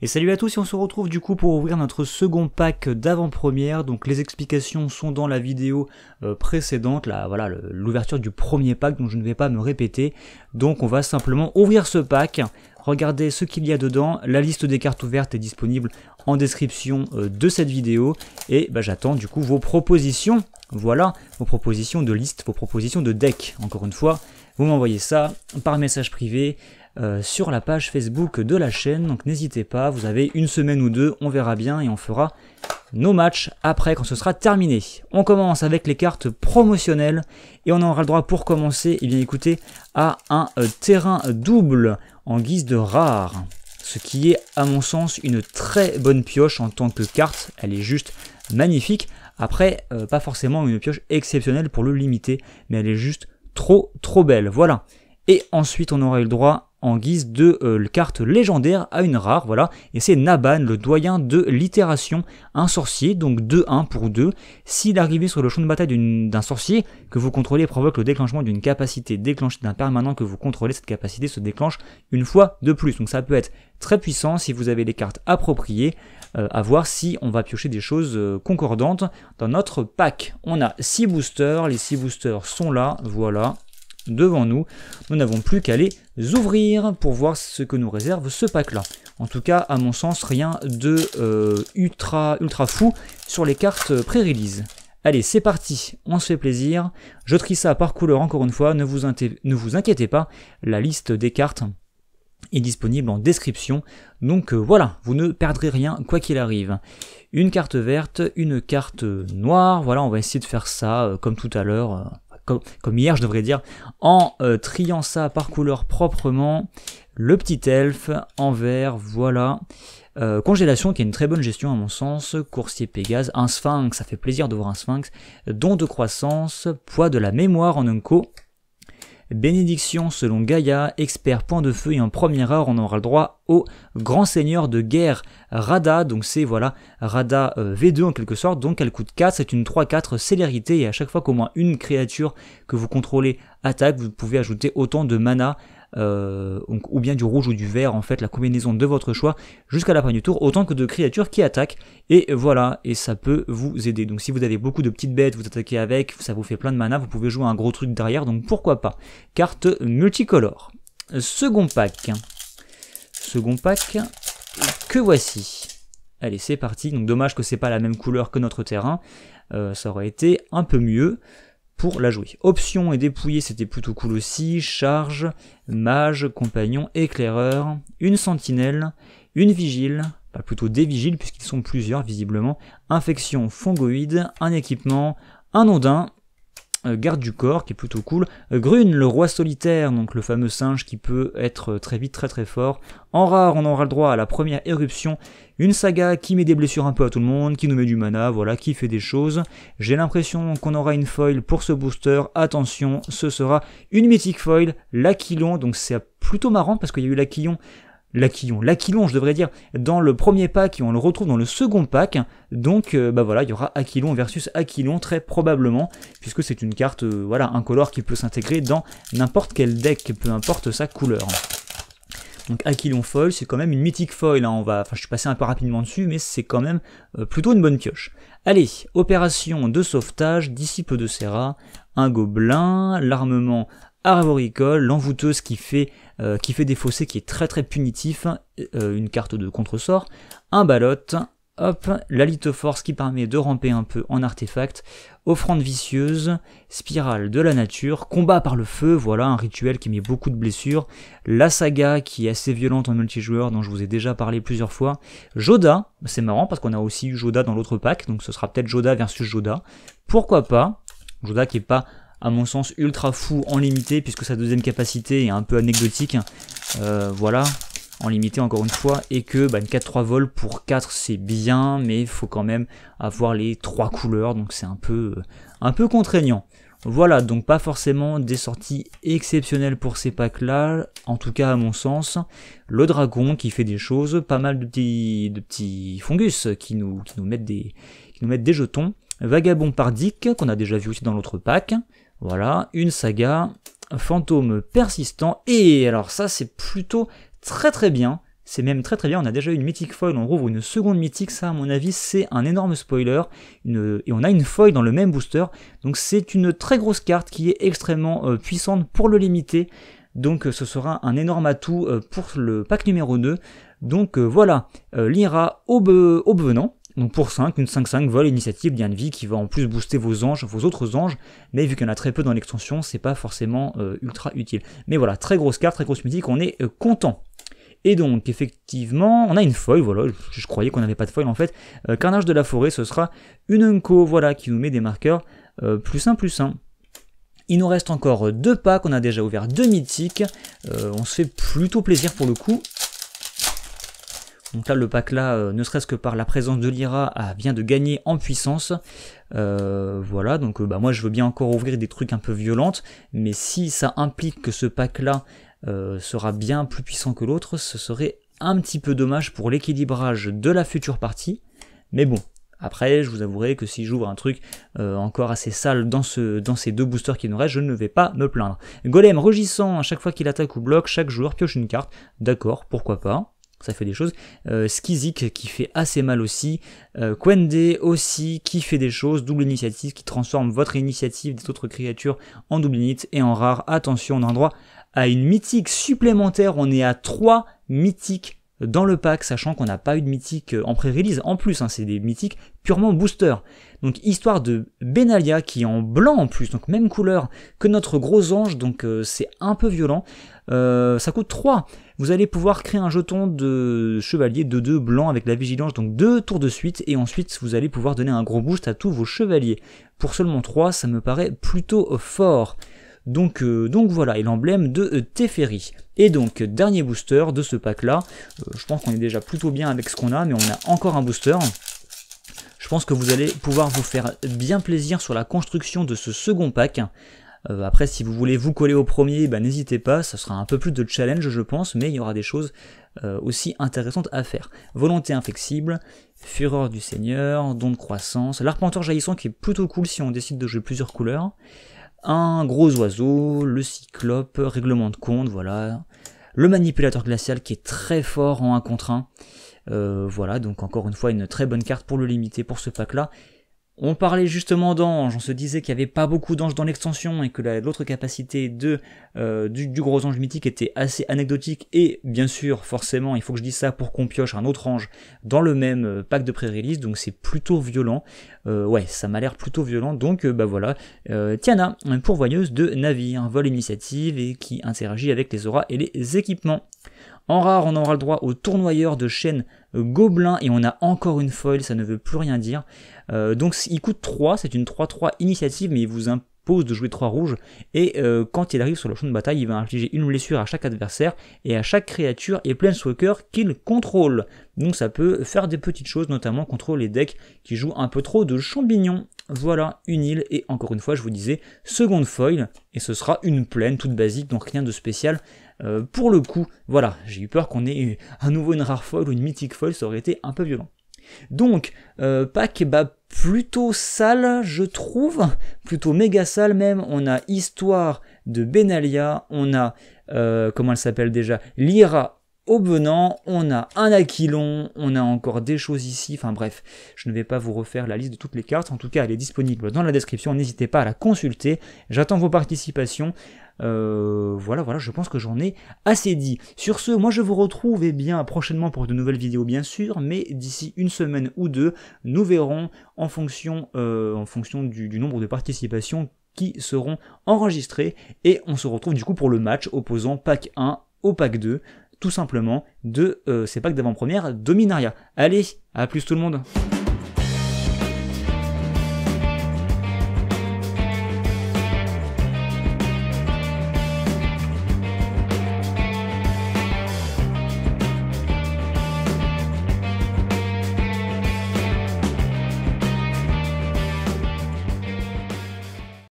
Et salut à tous, et on se retrouve du coup pour ouvrir notre second pack d'avant-première. Donc les explications sont dans la vidéo précédente, là, voilà, l'ouverture du premier pack, donc je ne vais pas me répéter. Donc on va simplement ouvrir ce pack, regarder ce qu'il y a dedans. La liste des cartes ouvertes est disponible en description de cette vidéo. Et j'attends du coup vos propositions, voilà, vos propositions de liste, vos propositions de deck. Encore une fois, vous m'envoyez ça par message privé. Sur la page Facebook de la chaîne, donc n'hésitez pas, vous avez une semaine ou deux, on verra bien et on fera nos matchs après quand ce sera terminé. On commence avec les cartes promotionnelles et on aura le droit pour commencer, et bien écoutez, à un terrain double en guise de rare, ce qui est à mon sens une très bonne pioche en tant que carte, elle est juste magnifique. Après, pas forcément une pioche exceptionnelle pour le limiter, mais elle est juste trop belle, voilà. Et ensuite on aura eu le droit en guise de carte légendaire à une rare, voilà, et c'est Naban, le doyen de l'itération, un sorcier, donc 2-1 pour 2. Si l'arrivée sur le champ de bataille d'un sorcier que vous contrôlez provoque le déclenchement d'une capacité déclenchée d'un permanent que vous contrôlez, cette capacité se déclenche une fois de plus. Donc ça peut être très puissant si vous avez les cartes appropriées, à voir si on va piocher des choses concordantes. Dans notre pack, on a 6 boosters, les 6 boosters sont là, voilà, devant nous. Nous n'avons plus qu'à les ouvrir pour voir ce que nous réserve ce pack là. En tout cas, à mon sens, rien de ultra fou sur les cartes pré-release. Allez, c'est parti, on se fait plaisir. Je trie ça par couleur encore une fois, ne vous inquiétez pas, la liste des cartes est disponible en description. Donc voilà, vous ne perdrez rien quoi qu'il arrive. Une carte verte, une carte noire, voilà, on va essayer de faire ça comme tout à l'heure. Comme hier je devrais dire, en triant ça par couleur proprement. Le petit elfe en vert, voilà. Congélation qui est une très bonne gestion à mon sens. Coursier Pégase, un sphinx, ça fait plaisir de voir un sphinx. Don de croissance, poids de la mémoire en unco. Bénédiction selon Gaïa, expert point de feu, et en première heure on aura le droit au grand seigneur de guerre Rada, donc c'est voilà Rada V2 en quelque sorte, donc elle coûte 4, c'est une 3-4 célérité, et à chaque fois qu'au moins une créature que vous contrôlez attaque, vous pouvez ajouter autant de mana, ou bien du rouge ou du vert, en fait la combinaison de votre choix, jusqu'à la fin du tour, autant que de créatures qui attaquent, et voilà, et ça peut vous aider. Donc si vous avez beaucoup de petites bêtes, vous attaquez avec, ça vous fait plein de mana, vous pouvez jouer un gros truc derrière, donc pourquoi pas. Carte multicolore. Second pack, que voici. Allez, c'est parti, donc dommage que c'est pas la même couleur que notre terrain, ça aurait été un peu mieux pour la jouer. Options et dépouiller, c'était plutôt cool aussi. Charge, mage, compagnon, éclaireur, une sentinelle, une vigile, plutôt des vigiles puisqu'ils sont plusieurs visiblement, infection fongoïde, un équipement, un ondin, garde du corps qui est plutôt cool, Grune, le roi solitaire, donc le fameux singe qui peut être très vite très fort. En rare, on aura le droit à la première éruption, une saga qui met des blessures un peu à tout le monde, qui nous met du mana, voilà, qui fait des choses. J'ai l'impression qu'on aura une foil pour ce booster, attention, ce sera une mythique foil, l'Aquilon, donc c'est plutôt marrant parce qu'il y a eu l'Aquilon, je devrais dire, dans le premier pack et on le retrouve dans le second pack, donc voilà, il y aura Aquilon versus Aquilon très probablement, puisque c'est une carte, voilà, incolore qui peut s'intégrer dans n'importe quel deck, peu importe sa couleur. Donc Aquilon foil, c'est quand même une mythique foil, hein, je suis passé un peu rapidement dessus, mais c'est quand même plutôt une bonne pioche. Allez, opération de sauvetage, disciple de Serra, un gobelin, l'armement arboricole, l'envoûteuse qui fait des fossés, qui est très punitif, une carte de contre-sort, un balotte, hop, la lithoforce qui permet de ramper un peu en artefact, offrande vicieuse, spirale de la nature, combat par le feu, voilà un rituel qui met beaucoup de blessures, la saga qui est assez violente en multijoueur dont je vous ai déjà parlé plusieurs fois, Joda, c'est marrant parce qu'on a aussi eu Joda dans l'autre pack, donc ce sera peut-être Joda versus Joda, pourquoi pas, Joda qui est pas à mon sens ultra fou en limité puisque sa deuxième capacité est un peu anecdotique, voilà, en limité encore une fois, et que une 4-3 vol pour 4 c'est bien, mais il faut quand même avoir les 3 couleurs, donc c'est un peu contraignant. Voilà, donc pas forcément des sorties exceptionnelles pour ces packs là, en tout cas à mon sens. Le dragon qui fait des choses, pas mal de petits fungus qui nous mettent des jetons. Vagabond pardique qu'on a déjà vu aussi dans l'autre pack. Voilà, une saga, fantôme persistant, et alors ça c'est plutôt très bien, c'est même très très bien, on a déjà une mythique foil, on rouvre une seconde mythique, ça à mon avis c'est un énorme spoiler, et on a une foil dans le même booster, donc c'est une très grosse carte qui est extrêmement puissante pour le limiter, donc ce sera un énorme atout pour le pack numéro 2, donc voilà, Lyra Aube-venant, donc pour 5, une 5-5 vol, initiative, lien de vie qui va en plus booster vos anges, vos autres anges, mais vu qu'il y en a très peu dans l'extension, c'est pas forcément ultra utile. Mais voilà, très grosse carte, très grosse mythique, on est content. Et donc effectivement, on a une foil, voilà, je croyais qu'on n'avait pas de foil en fait. Carnage de la forêt, ce sera une Unco, voilà, qui nous met des marqueurs +1/+1. Il nous reste encore 2 packs, on a déjà ouvert 2 mythiques, on se fait plutôt plaisir pour le coup. Donc là, le pack là, ne serait-ce que par la présence de Lyra, vient de gagner en puissance. Voilà, donc moi je veux bien encore ouvrir des trucs un peu violentes, mais si ça implique que ce pack là sera bien plus puissant que l'autre, ce serait un petit peu dommage pour l'équilibrage de la future partie. Mais bon, après je vous avouerai que si j'ouvre un truc encore assez sale dans ces 2 boosters qui nous restent, je ne vais pas me plaindre. Golem rugissant, à chaque fois qu'il attaque ou bloque, chaque joueur pioche une carte. D'accord, pourquoi pas. Ça fait des choses. Skizik qui fait assez mal aussi. Kwende aussi qui fait des choses. Double initiative qui transforme votre initiative des autres créatures en double init. Et en rare, attention, on a un droit à une mythique supplémentaire. On est à 3 mythiques dans le pack, sachant qu'on n'a pas eu de mythique en pré-release. En plus, hein, c'est des mythiques purement booster. Donc histoire de Benalia qui est en blanc en plus, donc même couleur que notre gros ange, donc c'est un peu violent. Ça coûte 3. Vous allez pouvoir créer un jeton de chevalier de 2 blanc avec la vigilance, donc 2 tours de suite, et ensuite vous allez pouvoir donner un gros boost à tous vos chevaliers. Pour seulement 3, ça me paraît plutôt fort. Donc voilà, et l'emblème de Teferi. Et donc, dernier booster de ce pack là, je pense qu'on est déjà plutôt bien avec ce qu'on a, mais on a encore un booster. Je pense que vous allez pouvoir vous faire bien plaisir sur la construction de ce second pack. Après, si vous voulez vous coller au premier, n'hésitez pas, ça sera un peu plus de challenge je pense, mais il y aura des choses aussi intéressantes à faire. Volonté inflexible, Fureur du Seigneur, Don de croissance, l'Arpenteur jaillissant qui est plutôt cool si on décide de jouer plusieurs couleurs, un gros oiseau, le Cyclope, règlement de compte, voilà, le Manipulateur glacial qui est très fort en 1 contre 1, voilà, donc encore une fois une très bonne carte pour le limiter pour ce pack là. On parlait justement d'anges, on se disait qu'il n'y avait pas beaucoup d'anges dans l'extension et que l'autre capacité du gros ange mythique était assez anecdotique, et bien sûr forcément il faut que je dise ça pour qu'on pioche un autre ange dans le même pack de pré-release, donc c'est plutôt violent, ouais ça m'a l'air plutôt violent, donc voilà, Tiana, pourvoyeuse de navire, vol initiative et qui interagit avec les auras et les équipements. En rare, on aura le droit au tournoyeur de chaîne gobelin, et on a encore une foil, ça ne veut plus rien dire. Donc il coûte 3, c'est une 3-3 initiative, mais il vous impose de jouer 3 rouges, et quand il arrive sur le champ de bataille, il va infliger une blessure à chaque adversaire, et à chaque créature et planeswalker qu'il contrôle. Donc ça peut faire des petites choses, notamment contre les decks qui jouent un peu trop de champignons. Voilà, une île, et encore une fois, je vous disais, seconde foil, et ce sera une plaine toute basique, donc rien de spécial. Pour le coup, voilà, j'ai eu peur qu'on ait à nouveau une rare foil ou une mythique foil, ça aurait été un peu violent. Donc, pack plutôt sale, je trouve, plutôt méga sale même. On a Histoire de Benalia, on a, comment elle s'appelle déjà, Lyra Aube-venant, on a un Aquilon, on a encore des choses ici, enfin bref, je ne vais pas vous refaire la liste de toutes les cartes, en tout cas elle est disponible dans la description, n'hésitez pas à la consulter, j'attends vos participations. Voilà, je pense que j'en ai assez dit. Sur ce, moi je vous retrouve bien prochainement pour de nouvelles vidéos bien sûr, mais d'ici une semaine ou deux, nous verrons en fonction du nombre de participations qui seront enregistrées, et on se retrouve du coup pour le match opposant pack 1 au pack 2, tout simplement de ces packs d'avant-première Dominaria. Allez, à plus tout le monde.